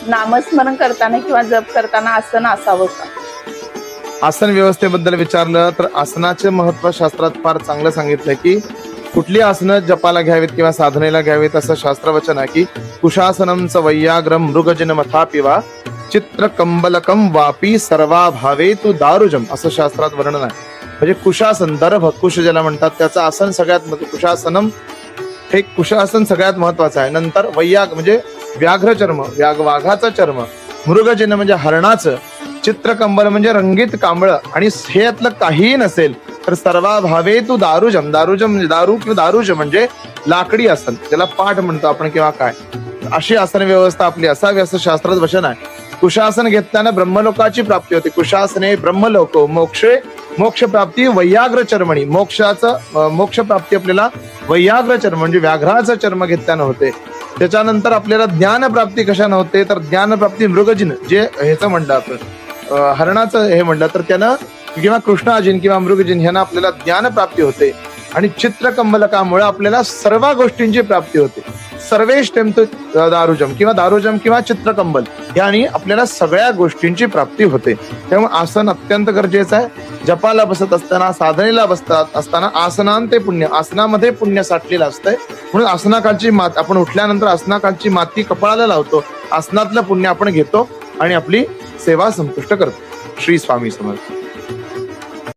नामस्मरण करताना किंवा जप करताना आसन असावं का? आसन व्यवस्थेबद्दल विचारलं तर आसनाचे महत्व शास्त्रात फार चांगलं सांगितलंय की कुठली आसनं जपाला घ्यावीत किंवा साधनेला घ्यावीत असं शास्त्रवचन आहे की कुशासनम च वैयाग्रम मृगजन मथापिवा चित्र कंबलकम वापी सर्वा भावे तू दारुजम असं शास्त्रात वर्णन आहे. म्हणजे कुशासन दर्भ कुश ज्याला म्हणतात त्याचं आसन सगळ्यात कुशासनम हे कुशासन सगळ्यात महत्वाचं आहे. नंतर वैयाग म्हणजे व्याघ्र चर्म वाघाचं चर्म, मृगजन म्हणजे हरणाचं, चित्रकंबल म्हणजे रंगीत कांबळ आणि हे यातलं काहीही नसेल तर सर्वा भावे तू दारुजम म्हणजे दारू किंवा दारुज म्हणजे लाकडी आसन ज्याला पाठ म्हणतो आपण किंवा काय अशी आसन व्यवस्था आपली असावी असं शास्त्रात वचन आहे. कुशासन घेतल्यानं ब्रह्मलोकाची प्राप्ती होते. कुशासने ब्रह्मलोक मोक्ष प्राप्ती वैयाग्र चर्मणी मोक्ष प्राप्ती आपल्याला वैयाग्र चर्म म्हणजे व्याघ्राचं चर्म घेतल्यानं होते. त्याच्यानंतर आपल्याला ज्ञान प्राप्ती कशानं होते तर ज्ञान प्राप्ती मृगजिन जे ह्याचं म्हणलं आपण हरणाचं हे म्हणलं तर त्यानं किंवा कृष्णाजिन किंवा मृगजिन ह्यांना आपल्याला ज्ञान प्राप्ती होते. आणि चित्रकंबलकामुळे आपल्याला सर्व गोष्टींची प्राप्ती होते. सर्वेष्टम दारुजम किंवा चित्रकंबल यानी आपल्याला सगळ्या गोष्टींची प्राप्ती होते. त्यामुळे आसन अत्यंत गरजेचं आहे. जपाला बसत असताना साधनेला बसतात असताना आसनांते पुण्य आसनामध्ये पुण्य साठलेलं असतंय. म्हणून आसनाकालची आपण उठल्यानंतर आसनाकालची माती कपाळाला लावतो. आसनातलं पुण्य आपण घेतो आणि आपली सेवा संतुष्ट करतो. श्री स्वामी समर्थ.